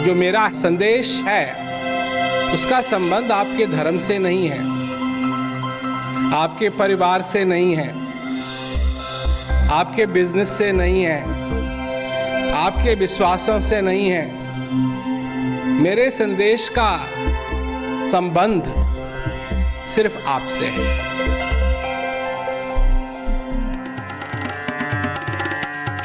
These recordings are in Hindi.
जो मेरा संदेश है उसका संबंध आपके धर्म से नहीं है, आपके परिवार से नहीं है, आपके बिजनेस से नहीं है, आपके विश्वासों से नहीं है। मेरे संदेश का संबंध सिर्फ आपसे है।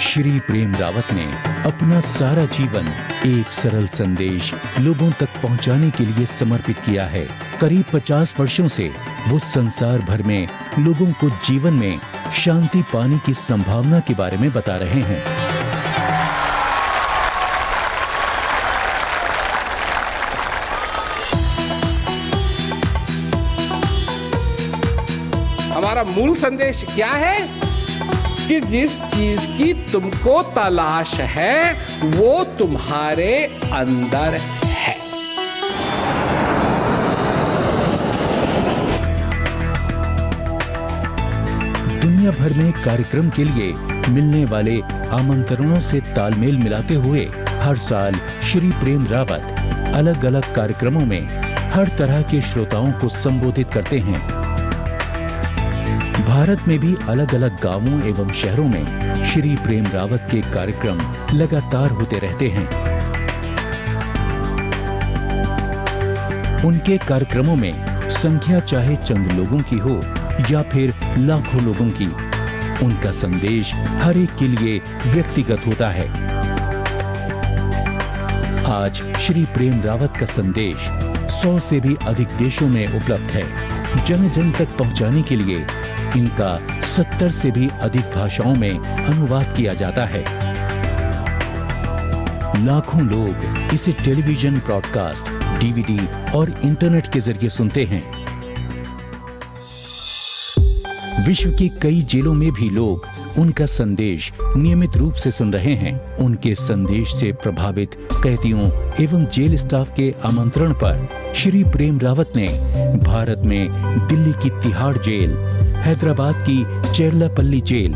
श्री प्रेम रावत ने अपना सारा जीवन एक सरल संदेश लोगों तक पहुंचाने के लिए समर्पित किया है। करीब 50 वर्षों से वो संसार भर में लोगों को जीवन में शांति पाने की संभावना के बारे में बता रहे हैं। हमारा मूल संदेश क्या है कि जिस चीज की तुमको तलाश है वो तुम्हारे अंदर है। दुनिया भर में कार्यक्रम के लिए मिलने वाले आमंत्रणों से तालमेल मिलाते हुए हर साल श्री प्रेम रावत अलग अलग कार्यक्रमों में हर तरह के श्रोताओं को संबोधित करते हैं। भारत में भी अलग अलग गांवों एवं शहरों में श्री प्रेम रावत के कार्यक्रम लगातार होते रहते हैं। उनके कार्यक्रमों में संख्या चाहे चंद लोगों की हो या फिर लाखों लोगों की, उनका संदेश हर एक के लिए व्यक्तिगत होता है। आज श्री प्रेम रावत का संदेश 100 से भी अधिक देशों में उपलब्ध है। जन जन तक पहुंचाने के लिए इनका 70 से भी अधिक भाषाओं में अनुवाद किया जाता है। लाखों लोग इसे टेलीविजन ब्रॉडकास्ट, डीवीडी और इंटरनेट के जरिए सुनते हैं। विश्व की कई जेलों में भी लोग उनका संदेश नियमित रूप से सुन रहे हैं। उनके संदेश से प्रभावित कैदियों एवं जेल स्टाफ के आमंत्रण पर श्री प्रेम रावत ने भारत में दिल्ली की तिहाड़ जेल, हैदराबाद की चेरलापल्ली जेल,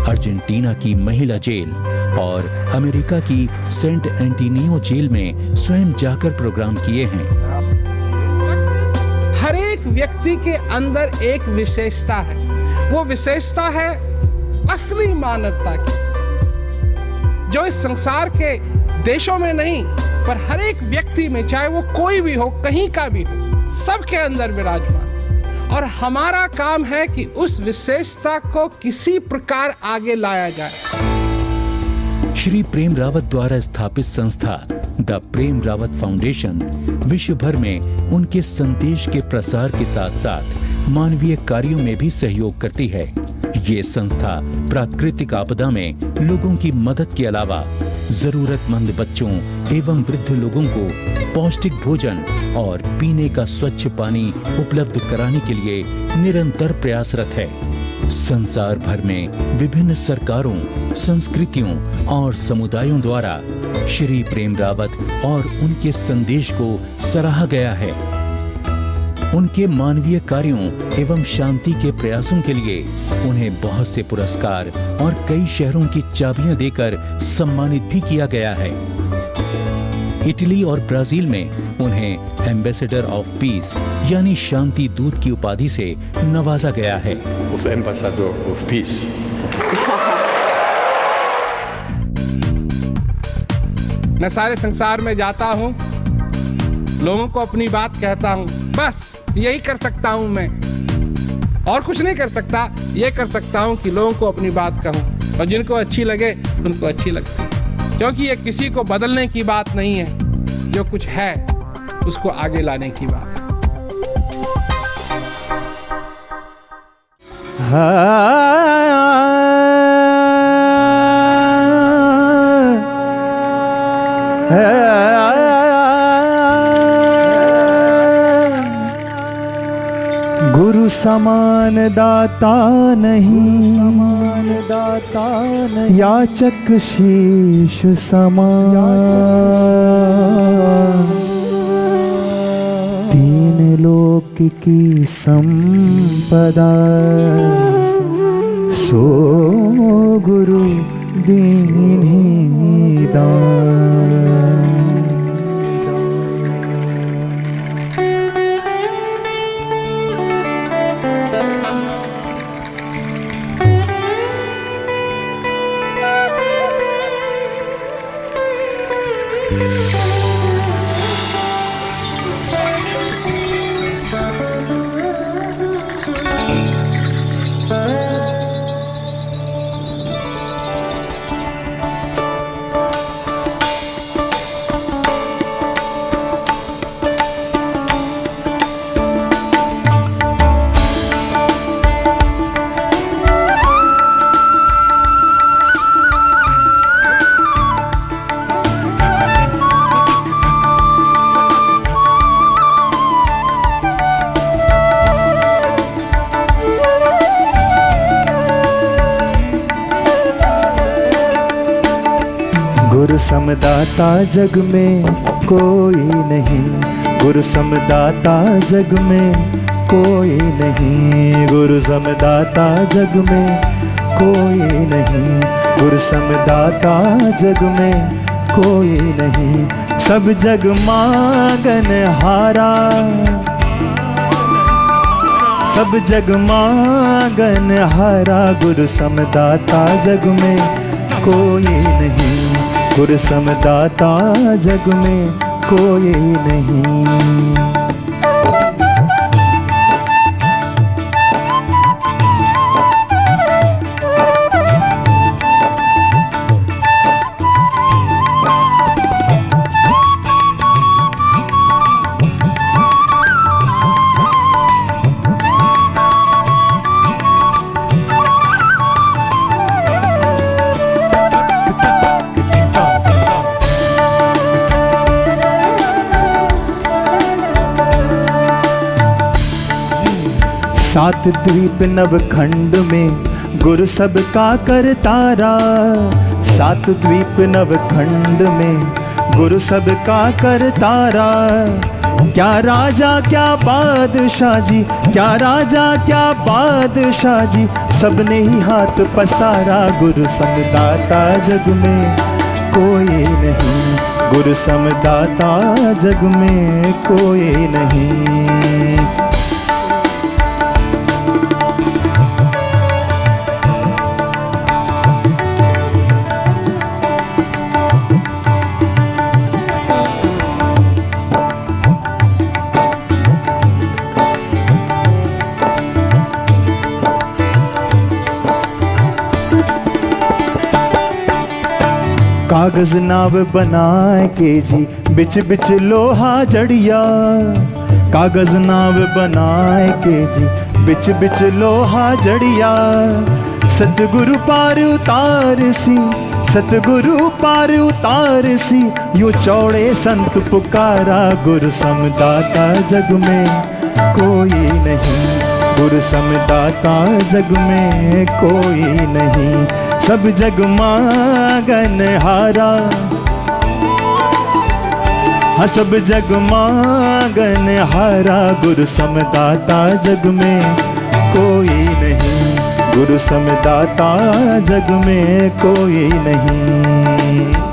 अर्जेंटीना की महिला जेल और अमेरिका की सेंट एंटोनियो जेल में स्वयं जाकर प्रोग्राम किए हैं। हर एक व्यक्ति के अंदर एक विशेषता है। वो विशेषता है असली मानवता की, जो इस संसार के देशों में नहीं पर हर एक व्यक्ति में, चाहे वो कोई भी हो, कहीं का भी हो, सबके अंदर विराजमान। और हमारा काम है कि उस विशेषता को किसी प्रकार आगे लाया जाए। श्री प्रेम रावत द्वारा स्थापित संस्था द प्रेम रावत फाउंडेशन विश्व भर में उनके संदेश के प्रसार के साथ साथ मानवीय कार्यों में भी सहयोग करती है। ये संस्था प्राकृतिक आपदा में लोगों की मदद के अलावा जरूरतमंद बच्चों एवं वृद्ध लोगों को पौष्टिक भोजन और पीने का स्वच्छ पानी उपलब्ध कराने के लिए निरंतर प्रयासरत है। संसार भर में विभिन्न सरकारों, संस्कृतियों और समुदायों द्वारा श्री प्रेम रावत और उनके संदेश को सराहा गया है। उनके मानवीय कार्यों एवं शांति के प्रयासों के लिए उन्हें बहुत से पुरस्कार और कई शहरों की चाबियां देकर सम्मानित भी किया गया है। इटली और ब्राजील में उन्हें एम्बेसडर ऑफ पीस यानी शांति दूत की उपाधि से नवाजा गया है। Ambassador of peace. मैं सारे संसार में जाता हूँ, लोगों को अपनी बात कहता हूँ, बस यही कर सकता हूँ मैं, और कुछ नहीं कर सकता। ये कर सकता हूँ कि लोगों को अपनी बात कहूँ और जिनको अच्छी लगे उनको अच्छी लगती है, क्योंकि ये किसी को बदलने की बात नहीं है, जो कुछ है उसको आगे लाने की बात है। गुरु समान दाता नहीं, याचक शीश समान। तीन लोक की संपदा सो गुरु दीन्ही दान। गुरु समदाता जग में कोई नहीं, गुरु समदाता जग में कोई नहीं, गुरु समदाता जग में कोई नहीं, गुरु समदाता जग में कोई नहीं। सब जग मांगन हारा, सब जग मांगन हारा, गुरु समदाता जग में कोई नहीं, गुरु समदाता जग में कोई नहीं। सात द्वीप नव खंड में गुरु सबका करतारा, सात द्वीप नव खंड में गुरु सबका करतारा। क्या राजा क्या बादशाह जी, क्या राजा क्या बादशाह जी, सबने ही हाथ पसारा। गुरु समदाता जग में कोई नहीं, गुरु समदाता जग में कोई नहीं। कागज नाव बनाए के जी बिच बिच लोहा जड़िया, कागज नाव बनाए के जी बिच बिच लोहा जड़िया। सतगुरु पार उतार सी, सतगुरु पार उतार सी, यूं चौड़े संत पुकारा। गुरु समदाता जग में कोई नहीं, गुरु समदाता जग में कोई नहीं। सब जग मांगन हारा, हाँ सब जग मांगन हारा। गुरु समदाता जग में कोई नहीं, गुरु समदाता जग में कोई नहीं।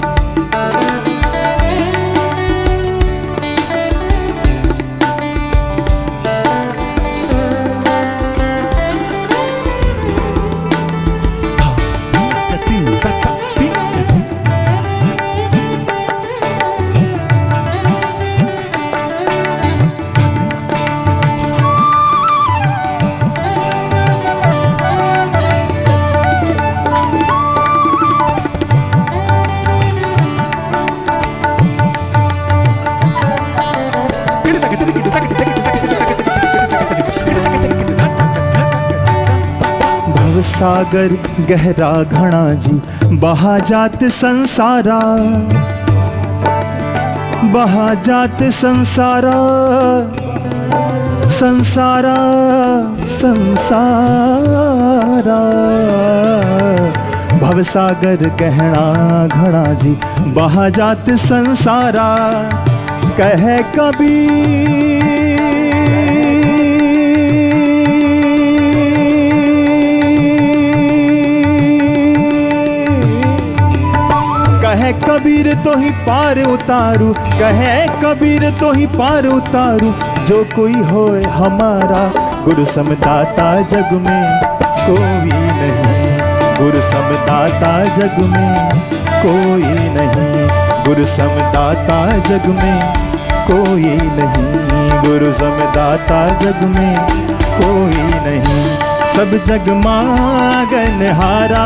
सागर गहरा घना जी, बहा जात संसारा, बहा जात संसारा, संसारा संसारा। भव सागर गहना घना जी, बहा जात संसारा। कहे कबीर कहे कबीर तो ही पार उतारू, कहे कबीर तो ही पार उतारू। जो कोई होए हमारा, गुरु समदाता जग में कोई नहीं, गुरु समदाता जग में कोई नहीं। गुरु समदाता जग में कोई नहीं, गुरु समदाता जग में कोई नहीं। सब जग मांगन हारा,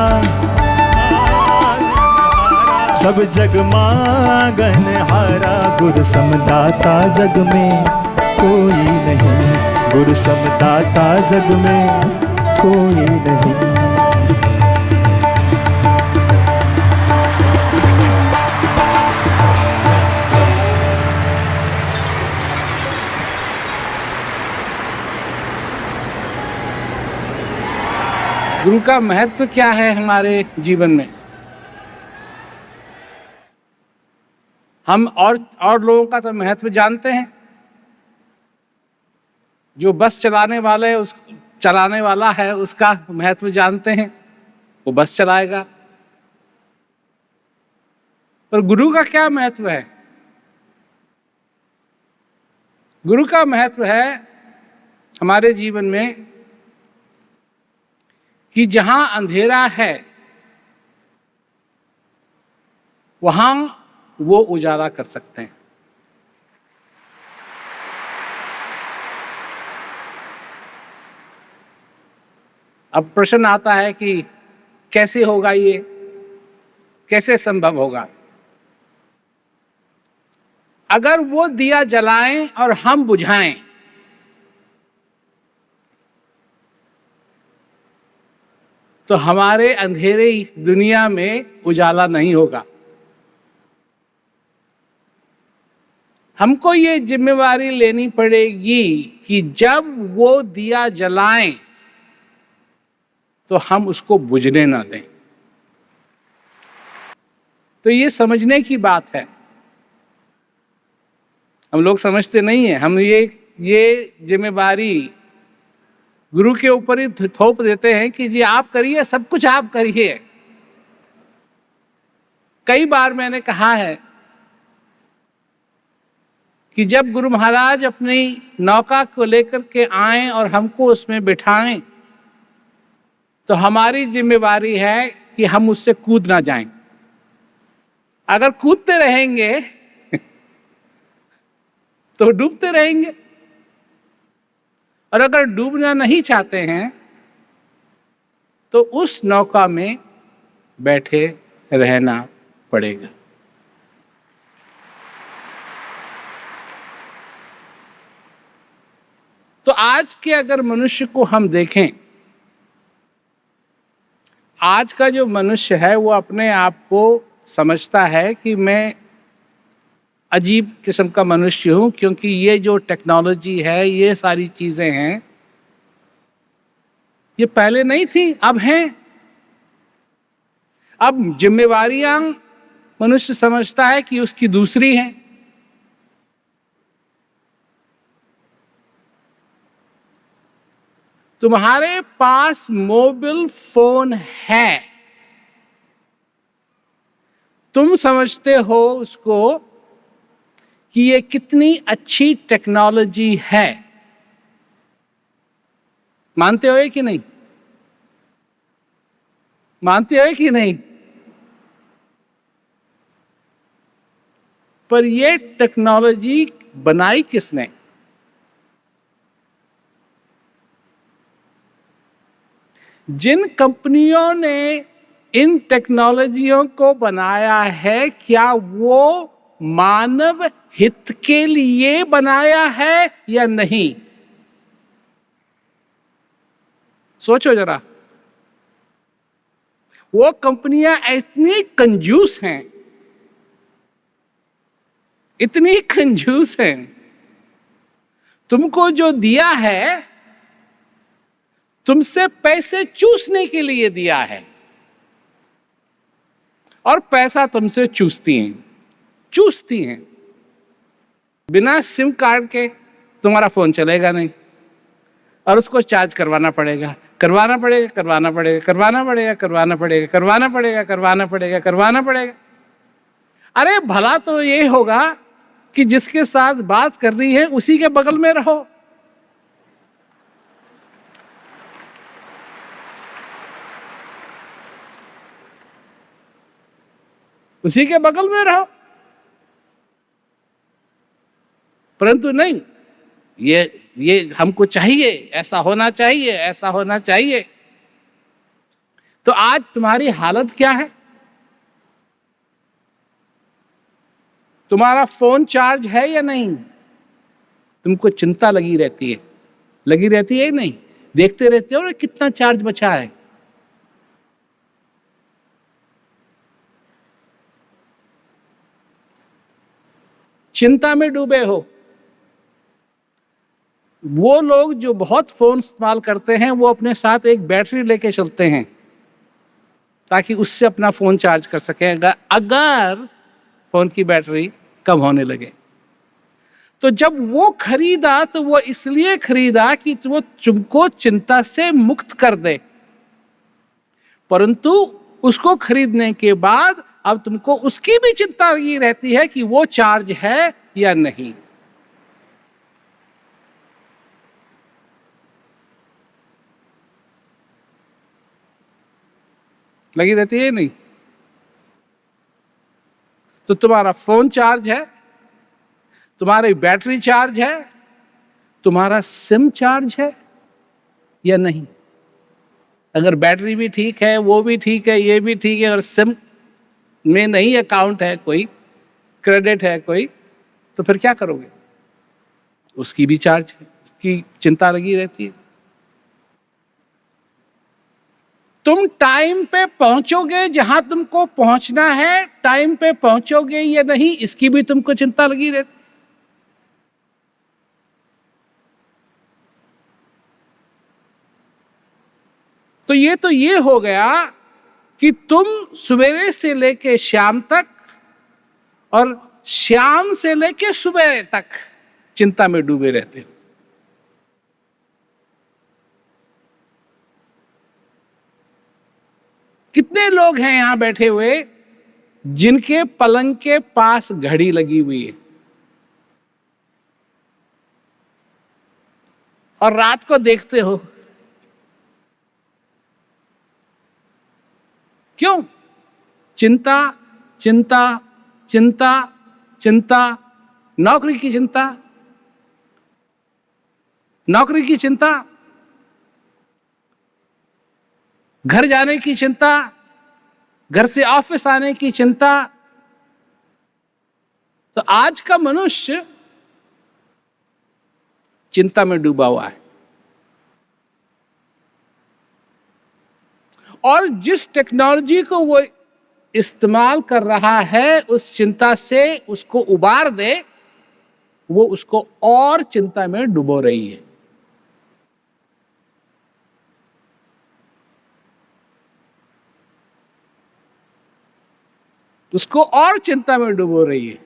सब जग मांगन हारा, गुरु समदाता जग में कोई नहीं, गुरु समदाता जग में कोई नहीं। गुरु का महत्व क्या है हमारे जीवन में? हम और लोगों का तो महत्व जानते हैं। जो बस चलाने वाला है उसका महत्व जानते हैं, वो बस चलाएगा। पर गुरु का क्या महत्व है? गुरु का महत्व है हमारे जीवन में कि जहां अंधेरा है वहां वो उजाला कर सकते हैं। अब प्रश्न आता है कि कैसे होगा ये, कैसे संभव होगा? अगर वो दिया जलाएं और हम बुझाएं तो हमारे अंधेरे दुनिया में उजाला नहीं होगा। हमको ये जिम्मेवारी लेनी पड़ेगी कि जब वो दिया जलाएं तो हम उसको बुझने ना दें। तो ये समझने की बात है। हम लोग समझते नहीं है। हम ये जिम्मेवारी गुरु के ऊपर ही थोप देते हैं कि जी आप करिए, सब कुछ आप करिए। कई बार मैंने कहा है कि जब गुरु महाराज अपनी नौका को लेकर के आएं और हमको उसमें बिठाएं तो हमारी जिम्मेवारी है कि हम उससे कूद ना जाएं। अगर कूदते रहेंगे तो डूबते रहेंगे, और अगर डूबना नहीं चाहते हैं तो उस नौका में बैठे रहना पड़ेगा। तो आज के अगर मनुष्य को हम देखें, आज का जो मनुष्य है वो अपने आप को समझता है कि मैं अजीब किस्म का मनुष्य हूं, क्योंकि ये जो टेक्नोलॉजी है, ये सारी चीजें हैं, ये पहले नहीं थी, अब हैं। अब जिम्मेवारियां मनुष्य समझता है कि उसकी दूसरी हैं। तुम्हारे पास मोबाइल फोन है, तुम समझते हो उसको कि ये कितनी अच्छी टेक्नोलॉजी है। मानते हो कि नहीं? मानते हो कि नहीं? पर ये टेक्नोलॉजी बनाई किसने? जिन कंपनियों ने इन टेक्नोलॉजियों को बनाया है, क्या वो मानव हित के लिए बनाया है या नहीं? सोचो जरा। वो कंपनियां इतनी कंजूस हैं, इतनी कंजूस हैं, तुमको जो दिया है तुमसे पैसे चूसने के लिए दिया है, और पैसा तुमसे चूसती हैं। बिना सिम कार्ड के तुम्हारा फोन चलेगा नहीं, और उसको चार्ज करवाना पड़ेगा। अरे भला तो ये होगा कि जिसके साथ बात करनी है उसी के बगल में रहो। उसी के बगल में रहो। परंतु नहीं, ये हमको चाहिए, ऐसा होना चाहिए, ऐसा होना चाहिए। तो आज तुम्हारी हालत क्या है? तुम्हारा फोन चार्ज है या नहीं? तुमको चिंता लगी रहती है नहीं? देखते रहते हो कितना चार्ज बचा है। चिंता में डूबे हो। वो लोग जो बहुत फोन इस्तेमाल करते हैं वो अपने साथ एक बैटरी लेके चलते हैं ताकि उससे अपना फोन चार्ज कर सकें अगर फोन की बैटरी कम होने लगे। तो जब वो खरीदा तो वो इसलिए खरीदा कि वो तुमको चिंता से मुक्त कर दे, परंतु उसको खरीदने के बाद अब तुमको उसकी भी चिंता लगी रहती है कि वो चार्ज है या नहीं। लगी रहती है नहीं? तो तुम्हारा फोन चार्ज है, तुम्हारी बैटरी चार्ज है, तुम्हारा सिम चार्ज है या नहीं? अगर बैटरी भी ठीक है, वो भी ठीक है, ये भी ठीक है, अगर सिम में नहीं अकाउंट है, कोई क्रेडिट है कोई, तो फिर क्या करोगे? उसकी भी चार्ज है, उसकी चिंता लगी रहती है। तुम टाइम पे पहुंचोगे जहां तुमको पहुंचना है, टाइम पे पहुंचोगे या नहीं, इसकी भी तुमको चिंता लगी रहती। तो ये हो गया कि तुम सवेरे से लेके शाम तक और शाम से लेके सुबह तक चिंता में डूबे रहते हो। कितने लोग हैं यहां बैठे हुए जिनके पलंग के पास घड़ी लगी हुई है और रात को देखते हो? क्यों? चिंता चिंता चिंता चिंता। नौकरी की चिंता, नौकरी की चिंता, घर जाने की चिंता, घर से ऑफिस आने की चिंता। तो आज का मनुष्य चिंता में डूबा हुआ है। और जिस टेक्नोलॉजी को वो इस्तेमाल कर रहा है, उस चिंता से उसको उबार दे, वो उसको और चिंता में डुबो रही है। उसको और चिंता में डुबो रही है।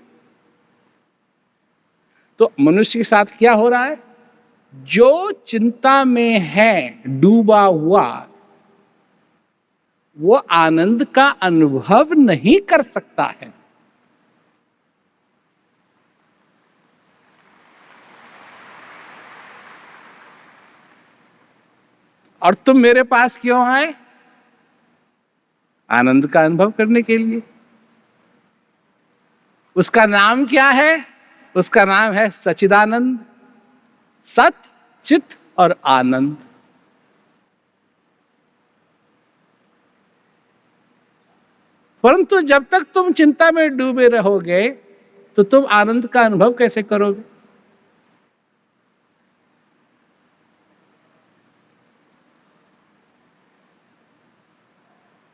तो मनुष्य के साथ क्या हो रहा है? जो चिंता में है डूबा हुआ, वो आनंद का अनुभव नहीं कर सकता है। और तुम मेरे पास क्यों आए? आनंद का अनुभव करने के लिए। उसका नाम क्या है? उसका नाम है सच्चिदानंद। सत, चित और आनंद। परंतु जब तक तुम चिंता में डूबे रहोगे तो तुम आनंद का अनुभव कैसे करोगे?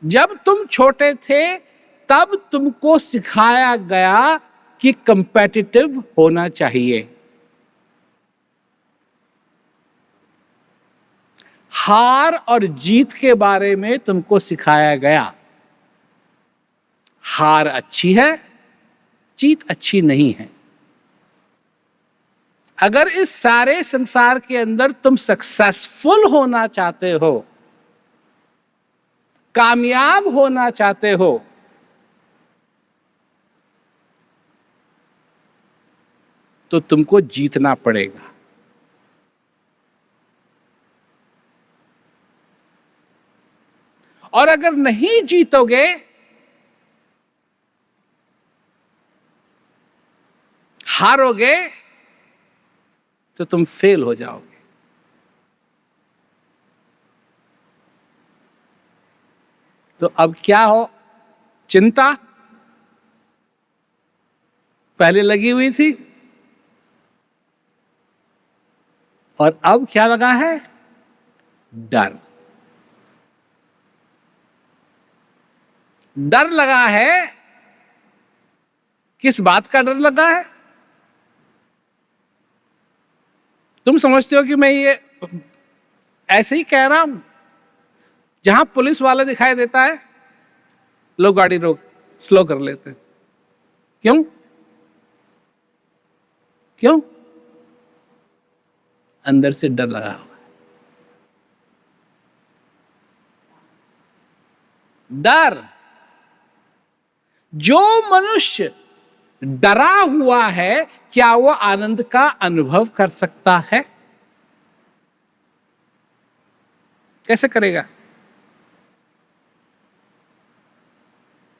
जब तुम छोटे थे तब तुमको सिखाया गया कि कंपेटिटिव होना चाहिए। हार और जीत के बारे में तुमको सिखाया गया। हार अच्छी है, जीत अच्छी नहीं है। अगर इस सारे संसार के अंदर तुम सक्सेसफुल होना चाहते हो, कामयाब होना चाहते हो, तो तुमको जीतना पड़ेगा। और अगर नहीं जीतोगे, हारोगे, तो तुम फेल हो जाओगे। तो अब क्या हो, चिंता पहले लगी हुई थी और अब क्या लगा है, डर। डर लगा है। किस बात का डर लगा है? तुम समझते हो कि मैं ये ऐसे ही कह रहा हूं? जहां पुलिस वाला दिखाई देता है, लोग गाड़ी रोक स्लो कर लेते हैं। क्यों? क्यों? अंदर से डर लगा हुआ है। डर। जो मनुष्य डरा हुआ है, क्या वो आनंद का अनुभव कर सकता है? कैसे करेगा?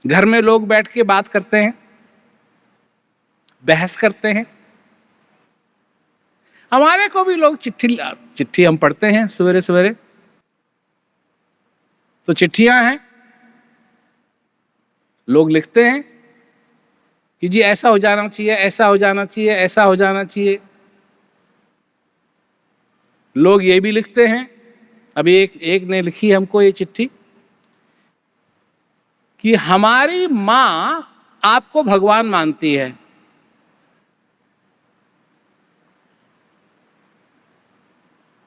घर में लोग बैठ के बात करते हैं, बहस करते हैं। हमारे को भी लोग चिट्ठी हम पढ़ते हैं सवेरे सवेरे, तो चिट्ठियां हैं, लोग लिखते हैं कि जी ऐसा हो जाना चाहिए, ऐसा हो जाना चाहिए, ऐसा हो जाना चाहिए। लोग ये भी लिखते हैं, अभी एक ने लिखी हमको ये चिट्ठी कि हमारी मां आपको भगवान मानती है।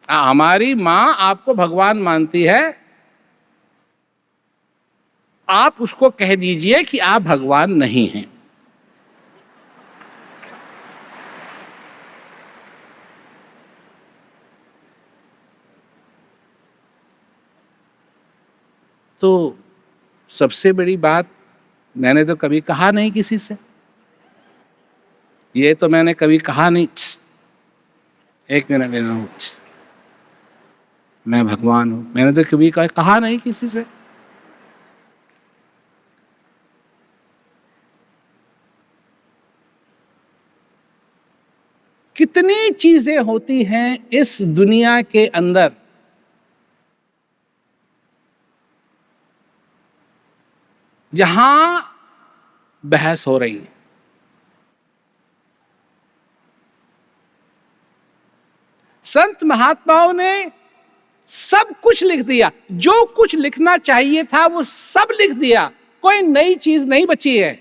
हमारी मां आपको भगवान मानती है, आप उसको कह दीजिए कि आप भगवान नहीं हैं। तो सबसे बड़ी बात, मैंने तो कभी कहा नहीं किसी से, ये तो मैंने कभी कहा नहीं, एक मिनट लेना हूं, मैं भगवान हूं, मैंने तो कभी कहा नहीं किसी से। कितनी चीजें होती हैं इस दुनिया के अंदर जहां बहस हो रही है। संत महात्माओं ने सब कुछ लिख दिया, जो कुछ लिखना चाहिए था वो सब लिख दिया, कोई नई चीज नहीं बची है।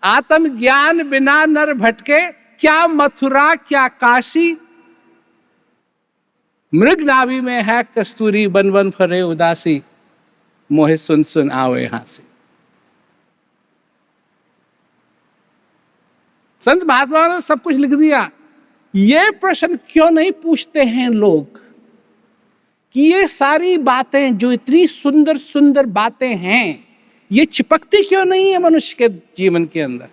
आत्मज्ञान बिना नर भटके, क्या मथुरा क्या काशी, मृग नाभि में है कस्तूरी, बन बन फरे उदासी, मोहे सुन सुन आवे हांसी। संत महात्मा ने सब कुछ लिख दिया। ये प्रश्न क्यों नहीं पूछते हैं लोग कि ये सारी बातें जो इतनी सुंदर सुंदर बातें हैं, ये चिपकती क्यों नहीं है मनुष्य के जीवन के अंदर?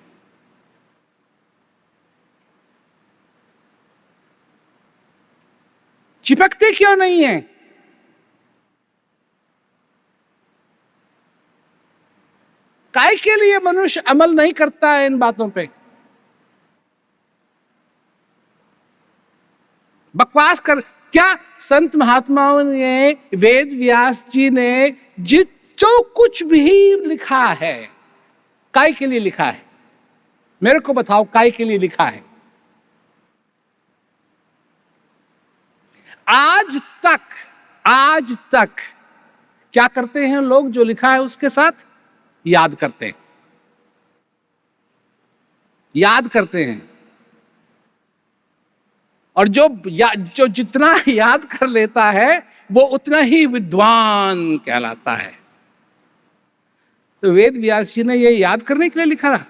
चिपकती क्यों नहीं है? काय के लिए मनुष्य अमल नहीं करता है इन बातों पे? बकवास कर। क्या संत महात्माओं ने, वेद व्यास जी ने जो कुछ भी लिखा है, काय के लिए लिखा है? मेरे को बताओ, काय के लिए लिखा है? आज तक क्या करते हैं लोग? जो लिखा है उसके साथ याद करते हैं, याद करते हैं। और जो जितना याद कर लेता है वो उतना ही विद्वान कहलाता है। तो वेद व्यास जी ने ये याद करने के लिए लिखा था,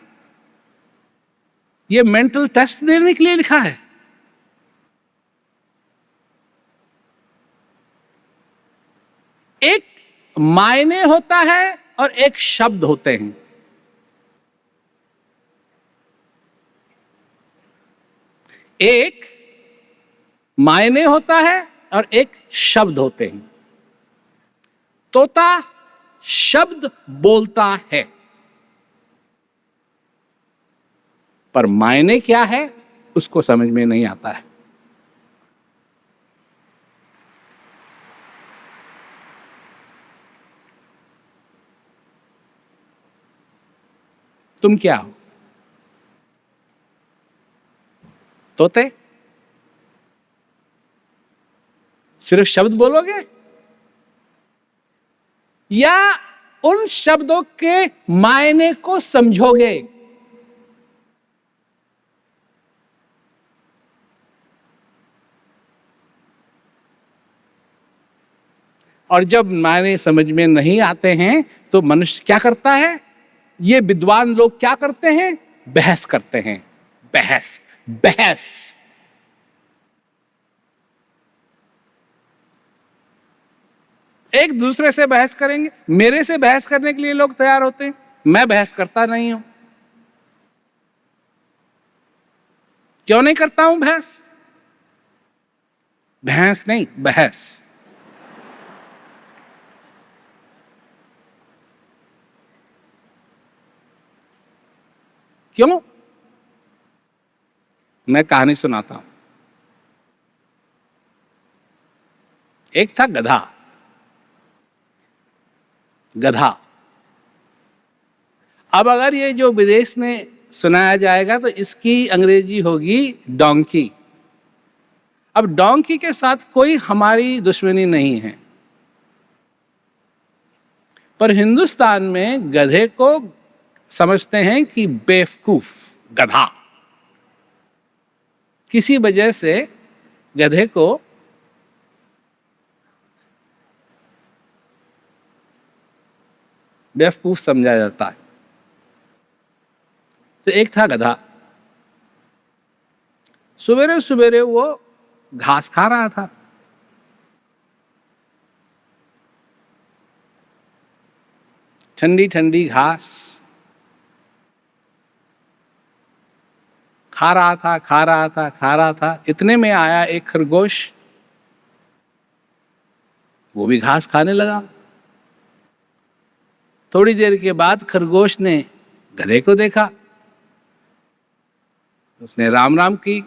ये मेंटल टेस्ट देने के लिए लिखा है। एक मायने होता है और एक शब्द होते हैं। एक मायने होता है और एक शब्द होते हैं। तोता शब्द बोलता है, पर मायने क्या है उसको समझ में नहीं आता है। तुम क्या हो? तोते? सिर्फ शब्द बोलोगे या उन शब्दों के मायने को समझोगे? और जब मायने समझ में नहीं आते हैं तो मनुष्य क्या करता है? ये विद्वान लोग क्या करते हैं? बहस करते हैं। बहस बहस। एक दूसरे से बहस करेंगे। मेरे से बहस करने के लिए लोग तैयार होते हैं, मैं बहस करता नहीं हूं। क्यों नहीं करता हूं बहस? बहस नहीं, बहस। क्यों? मैं कहानी सुनाता हूं। एक था गधा। गधा। अब अगर ये जो विदेश में सुनाया जाएगा तो इसकी अंग्रेजी होगी डोंकी। अब डोंकी के साथ कोई हमारी दुश्मनी नहीं है, पर हिंदुस्तान में गधे को समझते हैं कि बेवकूफ, गधा। किसी वजह से गधे को बेवकूफ समझा जाता है। तो एक था गधा। सवेरे सवेरे वो घास खा रहा था। ठंडी ठंडी घास खा रहा था। इतने में आया एक खरगोश। वो भी घास खाने लगा। थोड़ी देर के बाद खरगोश ने गधे को देखा, उसने राम राम की।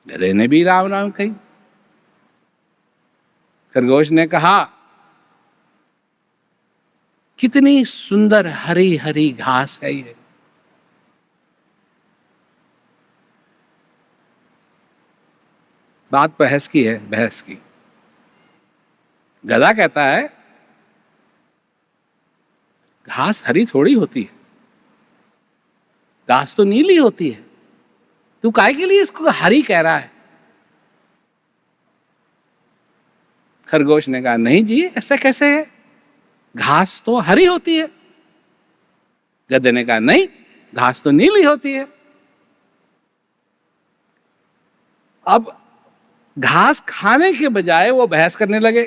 गधे ने भी राम राम कही। खरगोश ने कहा, कितनी सुंदर हरी हरी घास है ये। बात बहस की है, बहस की। गधा कहता है, घास हरी थोड़ी होती है, घास तो नीली होती है। तू काहे के लिए इसको हरी कह रहा है? खरगोश ने कहा, नहीं जी, ऐसा कैसे है? घास तो हरी होती है। गधे ने कहा, नहीं, घास तो नीली होती है। अब घास खाने के बजाय वो बहस करने लगे।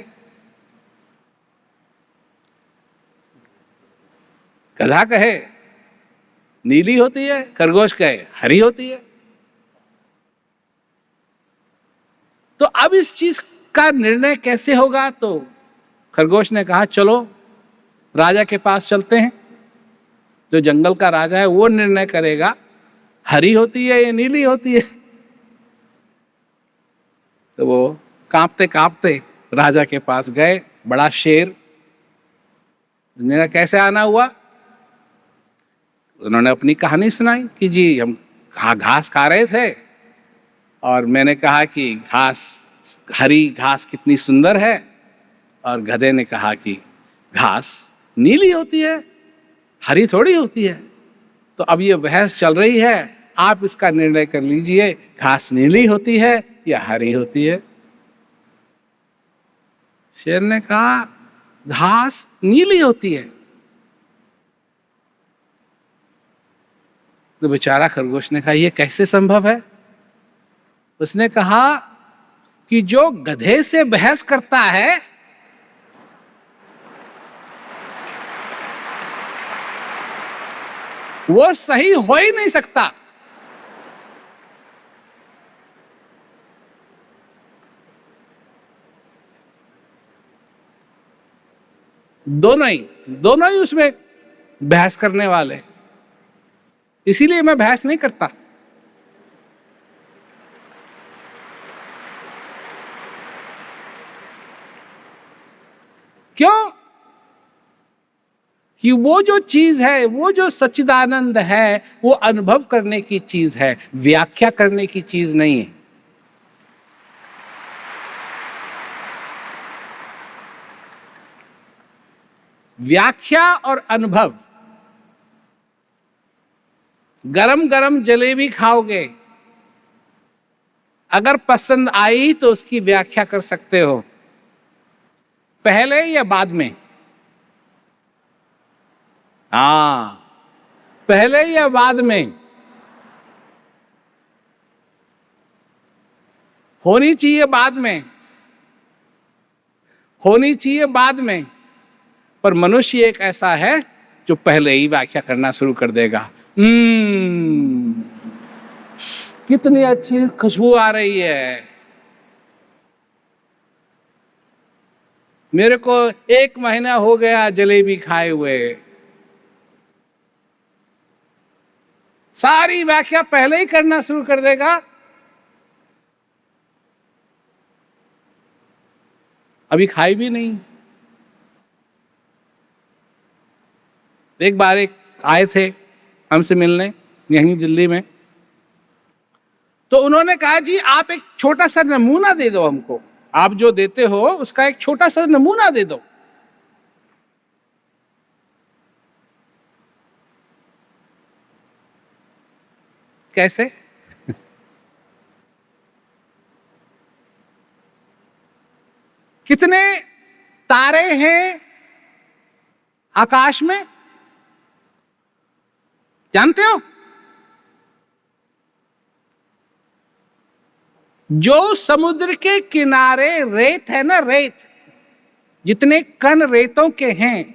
गधा कहे नीली होती है, खरगोश कहे हरी होती है। तो अब इस चीज का निर्णय कैसे होगा? तो खरगोश ने कहा, चलो राजा के पास चलते हैं। जो जंगल का राजा है वो निर्णय करेगा हरी होती है या नीली होती है। तो वो कांपते कांपते राजा के पास गए। बड़ा शेर। उसने कहा, कैसे आना हुआ? उन्होंने अपनी कहानी सुनाई कि जी हम घास खा रहे थे और मैंने कहा कि हरी घास कितनी सुंदर है, और गधे ने कहा कि घास नीली होती है, हरी थोड़ी होती है। तो अब ये बहस चल रही है, आप इसका निर्णय कर लीजिए, घास नीली होती है या हरी होती है। शेर ने कहा, घास नीली होती है। तो बेचारा खरगोश ने कहा, यह कैसे संभव है? उसने कहा कि जो गधे से बहस करता है वो सही हो ही नहीं सकता। दोनों ही उसमें बहस करने वाले। इसीलिए मैं बहस नहीं करता। क्यों? कि वो जो चीज है, वो जो सच्चिदानंद है, वो अनुभव करने की चीज है, व्याख्या करने की चीज नहीं है। व्याख्या और अनुभव, गरम गरम जलेबी खाओगे, अगर पसंद आई तो उसकी व्याख्या कर सकते हो, पहले या बाद में? हाँ, पहले या बाद में? होनी चाहिए बाद में, होनी चाहिए बाद में, पर मनुष्य एक ऐसा है जो पहले ही व्याख्या करना शुरू कर देगा। कितनी अच्छी खुशबू आ रही है, मेरे को 1 महीना हो गया जलेबी खाए हुए। सारी व्याख्या पहले ही करना शुरू कर देगा। अभी खाई भी नहीं। एक बार एक आए थे हमसे मिलने यहीं दिल्ली में, तो उन्होंने कहा जी आप एक छोटा सा नमूना दे दो हमको, आप जो देते हो उसका एक छोटा सा नमूना दे दो। कैसे? कितने तारे हैं आकाश में जानते हो? जो समुद्र के किनारे रेत है ना, रेत, जितने कण रेतों के हैं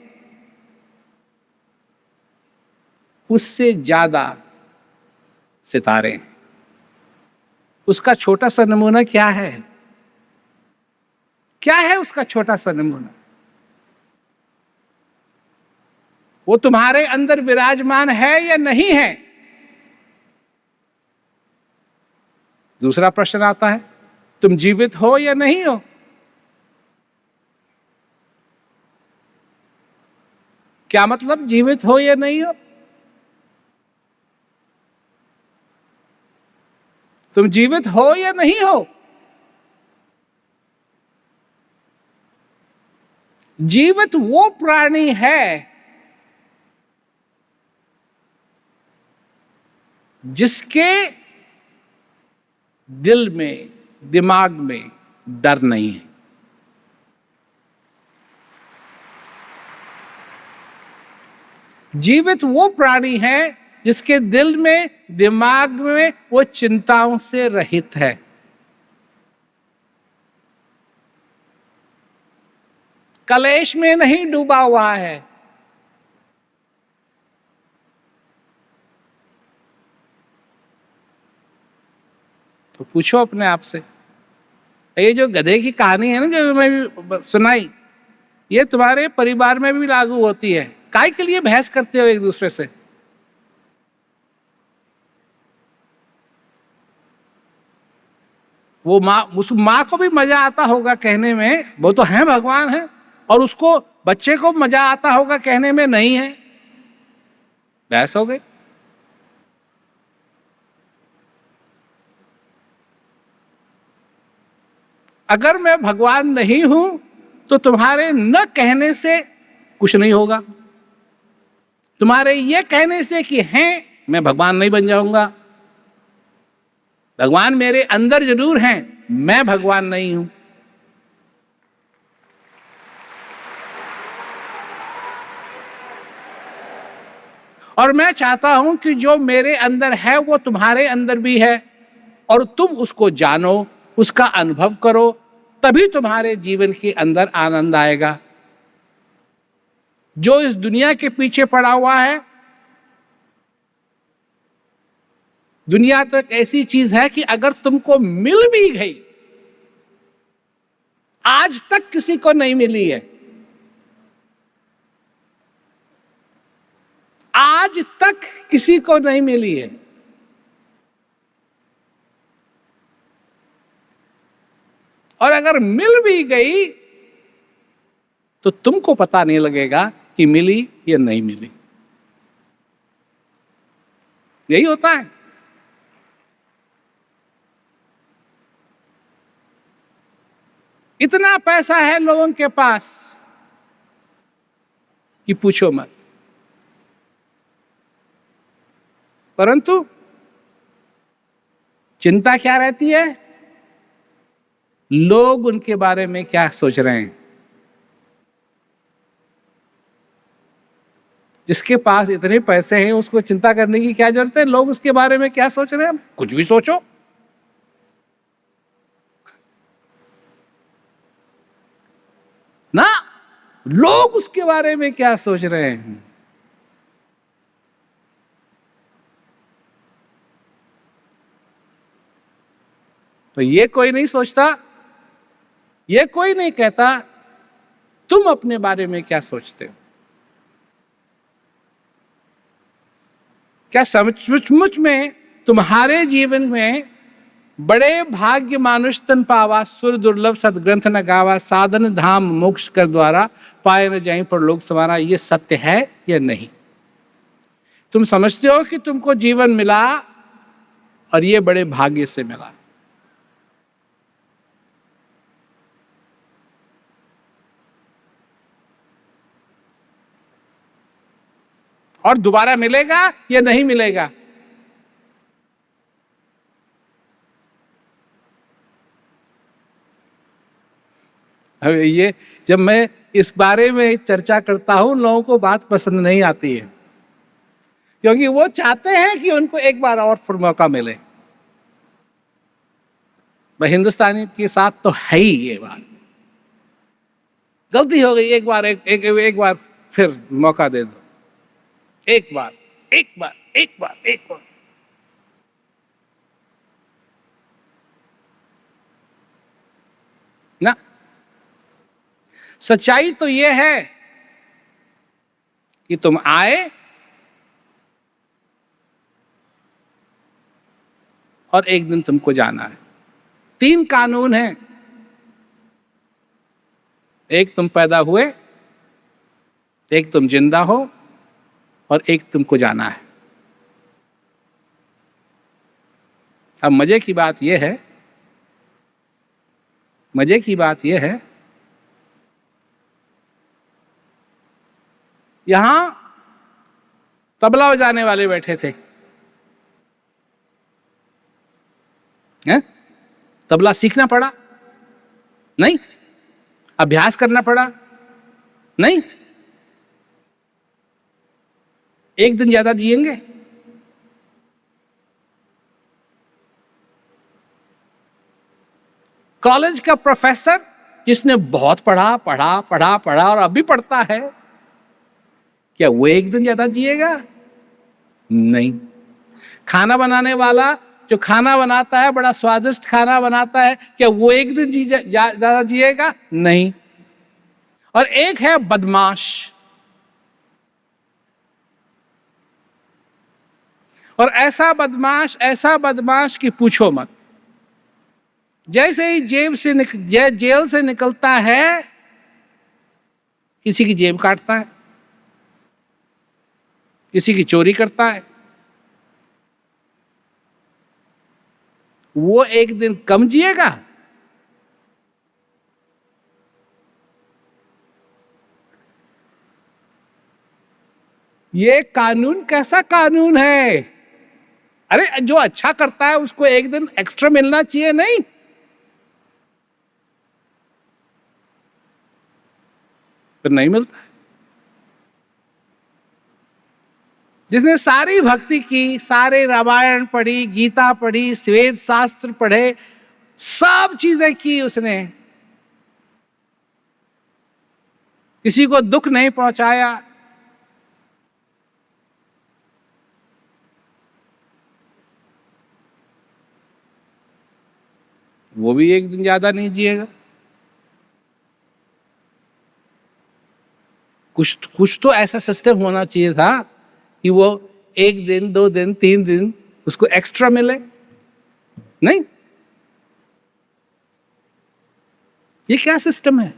उससे ज्यादा सितारे हैं। उसका छोटा सा नमूना क्या है? क्या है उसका छोटा सा नमूना? वो तुम्हारे अंदर विराजमान है या नहीं है? दूसरा प्रश्न आता है, तुम जीवित हो या नहीं हो? क्या मतलब जीवित हो या नहीं हो? तुम जीवित हो या नहीं हो? जीवित वो प्राणी है जिसके दिल में, दिमाग में डर नहीं है। जीवित वो प्राणी है जिसके दिल में, दिमाग में वो चिंताओं से रहित है। कलेश में नहीं डूबा हुआ है। तो पूछो अपने आप से, ये जो गधे की कहानी है ना जो मैं सुनाई, ये तुम्हारे परिवार में भी लागू होती है। काय के लिए बहस करते हो एक दूसरे से? वो माँ, उस माँ को भी मजा आता होगा कहने में वो तो है भगवान है, और उसको, बच्चे को मजा आता होगा कहने में नहीं है। बहस हो गई। अगर मैं भगवान नहीं हूं तो तुम्हारे न कहने से कुछ नहीं होगा। तुम्हारे ये कहने से कि हैं, मैं भगवान नहीं बन जाऊंगा। भगवान मेरे अंदर जरूर हैं, मैं भगवान नहीं हूं। और मैं चाहता हूं कि जो मेरे अंदर है वो तुम्हारे अंदर भी है, और तुम उसको जानो, उसका अनुभव करो, तभी तुम्हारे जीवन के अंदर आनंद आएगा। जो इस दुनिया के पीछे पड़ा हुआ है, दुनिया तो एक ऐसी चीज है कि अगर तुमको मिल भी गई, आज तक किसी को नहीं मिली है, आज तक किसी को नहीं मिली है। और अगर मिल भी गई तो तुमको पता नहीं लगेगा कि मिली या नहीं मिली। यही होता है। इतना पैसा है लोगों के पास कि पूछो मत, परंतु चिंता क्या रहती है? लोग उनके बारे में क्या सोच रहे हैं। जिसके पास इतने पैसे हैं उसको चिंता करने की क्या जरूरत है? लोग उसके बारे में क्या सोच रहे हैं? कुछ भी सोचो। ना, लोग उसके बारे में क्या सोच रहे हैं। तो ये कोई नहीं सोचता, ये कोई नहीं कहता तुम अपने बारे में क्या सोचते हो। क्या सचमुच में तुम्हारे जीवन में बड़े भाग्य मानुष तन पावा, सुर दुर्लभ सदग्रंथ न गावा, साधन धाम मोक्ष कर द्वारा, पाए न जाए पर लोक समारा, ये सत्य है या नहीं? तुम समझते हो कि तुमको जीवन मिला और ये बड़े भाग्य से मिला। और दोबारा मिलेगा या नहीं मिलेगा? अब ये जब मैं इस बारे में चर्चा करता हूं, लोगों को बात पसंद नहीं आती है, क्योंकि वो चाहते हैं कि उनको एक बार और फिर मौका मिले। भाई हिंदुस्तानी के साथ तो है ही ये बात, गलती हो गई, एक बार फिर मौका दे दो, एक बार। ना, सच्चाई तो यह है कि तुम आए और एक दिन तुमको जाना है। 3 कानून हैं। एक तुम पैदा हुए, एक तुम जिंदा हो, और एक तुमको जाना है। अब मजे की बात यह है, यहां तबला बजाने वाले बैठे थे, हैं? तबला सीखना पड़ा? नहीं। अभ्यास करना पड़ा? नहीं। एक दिन ज्यादा जिएंगे? कॉलेज का प्रोफेसर जिसने बहुत पढ़ा और अभी पढ़ता है, क्या वो एक दिन ज्यादा जिएगा? नहीं। खाना बनाने वाला जो खाना बनाता है, बड़ा स्वादिष्ट खाना बनाता है, क्या वो एक दिन ज्यादा जिएगा? नहीं। और एक है बदमाश, और ऐसा बदमाश कि पूछो मत। जैसे ही जेल से निकलता है, किसी की जेब काटता है, किसी की चोरी करता है। वो एक दिन कम जिएगा? ये कानून कैसा कानून है? अरे जो अच्छा करता है उसको एक दिन एक्स्ट्रा मिलना चाहिए, नहीं? फिर नहीं मिलता है। जिसने सारी भक्ति की, सारे रामायण पढ़ी, गीता पढ़ी, वेद शास्त्र पढ़े, सब चीजें की उसने, किसी को दुख नहीं पहुंचाया, वो भी एक दिन ज्यादा नहीं जिएगा। कुछ तो ऐसा सिस्टम होना चाहिए था कि वो 1 दिन 2 दिन 3 दिन उसको एक्स्ट्रा मिले, नहीं। ये क्या सिस्टम है?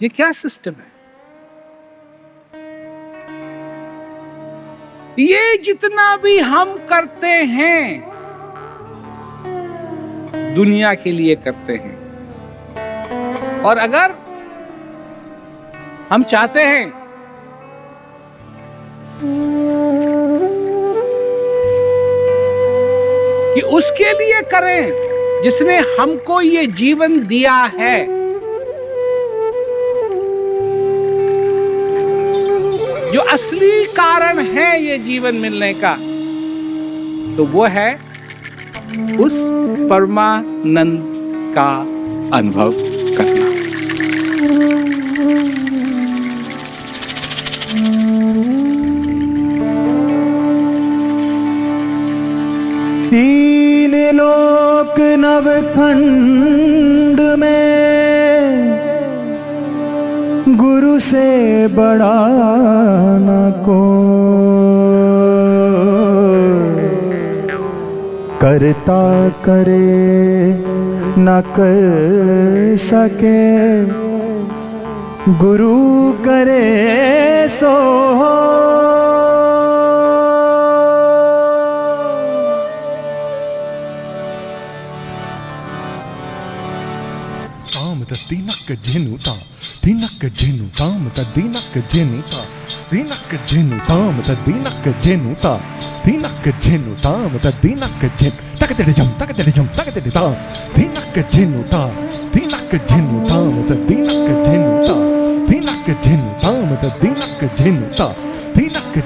ये क्या सिस्टम है? ये जितना भी हम करते हैं दुनिया के लिए करते हैं, और अगर हम चाहते हैं कि उसके लिए करें जिसने हमको ये जीवन दिया है, जो असली कारण है ये जीवन मिलने का, तो वो है उस परमानंद का अनुभव करना। तीन लोक नवखंड में गुरु से बड़ा न को, करता करे न कर सके, गुरु करे सो हो। Dinaka Jenuta, Dinaka Jenuta, Dinaka Jenuta, Dinaka Jenuta, Dinaka Jenuta, Dinaka Jenuta, Dinaka Jen, Takadejum, Takadejum, Takadeta, Dinaka Jenuta, Dinaka Jenuta, Dinaka Jenuta, Dinaka Jenuta, Dinaka Jenuta, Dinaka Jenuta, Dinaka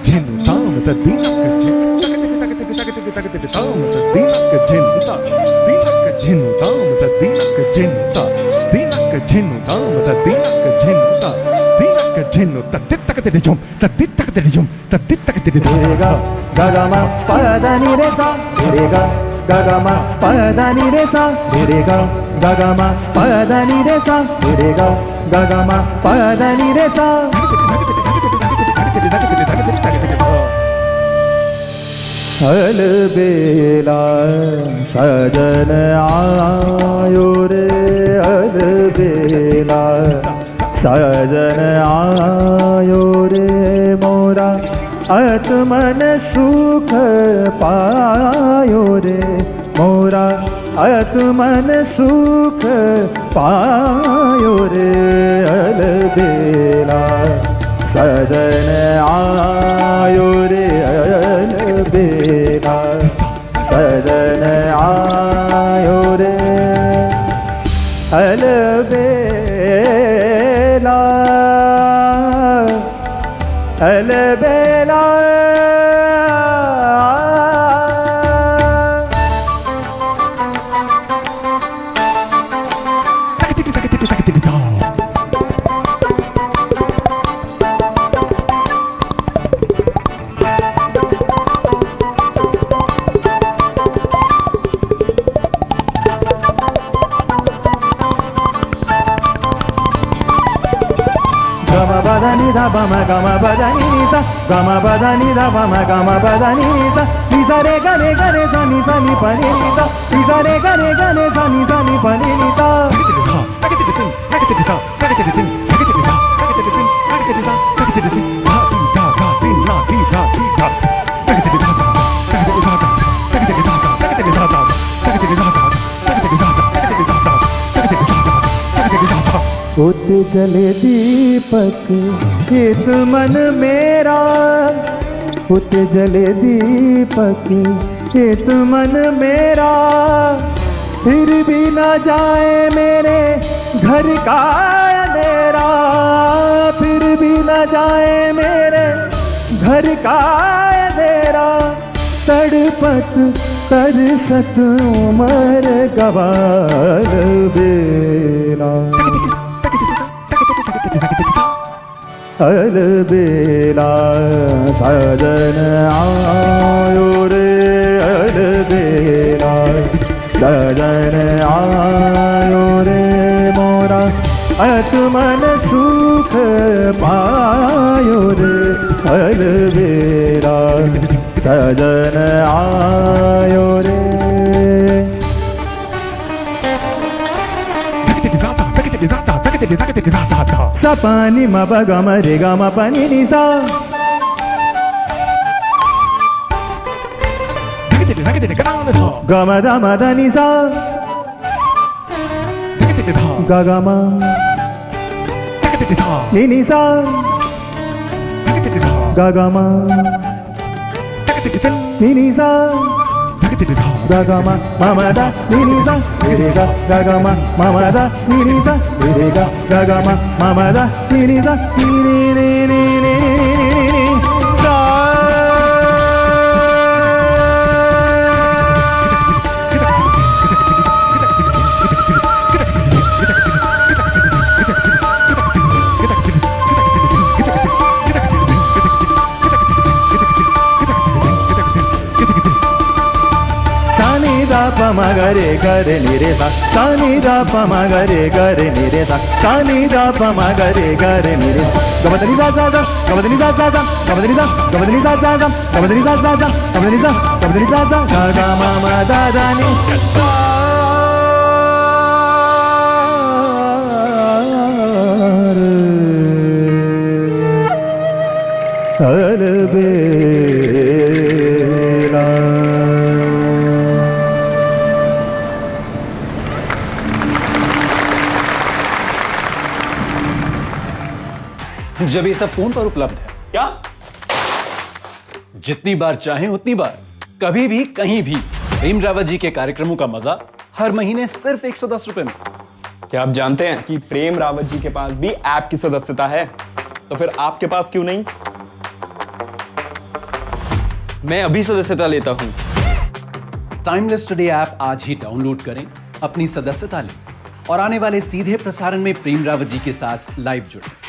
Gagama padani re sa, rega Gagama padani re sa, rega Gagama padani re sa, rega Gagama padani re sa. अलबेला सजन आयो रे, अलबेला सजन आयो रे, मोरा आत्मन सुख पायो रे, मोरा आत्मन सुख पायो रे, अलबेला सजन आयो रे, अलबेला सजन आयो रे, अलबेला अलबेला Bama gama badani nisa, gama badani da bama gama badani nisa, nisa re ga sa ni pa ni nisa, nisa re ga sa ni pa ni nisa. उत जले दीपक चित मन मेरा, उत जले दीपक चित मन मेरा, फिर भी न जाए मेरे घर का अंधेरा, फिर भी न जाए मेरे घर का अंधेरा, तड़पत तरसत उमर गवार बेला, अलबेला सजन आयो रे, अलबेला सजन आयो मेरा आत्मन सुख पायो रे अलवेरा सजन आयो रे सपानी म प ग म रे ग म प नि नि सा ग म द म द नि सा ग ग म नि नि सा ग ग म नि नि सा ग ग म म म द नि नि सा रे ग ग ग म म म द नि नि सा रे ग ग ग म म म द नि नि सा नि नि नि नि नि नि सा प म ग रे ग रे नि रे सा सा नि द प म ग रे ग रे नि रे सा सा नि द प म ग रे ग रे नि रे ग म द नि सा सा सा ग म द नि सा सा सा ग म द नि सा ग म द नि सा सा सा ग म द नि सा सा सा ग म द नि सा ग म द नि सा सा ग ग म म द द नि सा अलबेला जब ये सब फोन पर उपलब्ध है। क्या? जितनी बार चाहें उतनी बार, कभी भी कहीं भी प्रेम रावत जी के कार्यक्रमों का मजा हर महीने सिर्फ 110 रुपए में। क्या आप जानते हैं कि प्रेम रावत जी के पास भी ऐप की सदस्यता है? तो फिर आपके पास क्यों नहीं? मैं अभी सदस्यता लेता हूं। टाइमलेस टुडे ऐप आज ही डाउनलोड करें, अपनी सदस्यता लें और आने वाले सीधे प्रसारण में प्रेम रावत जी के साथ लाइव जुड़ें।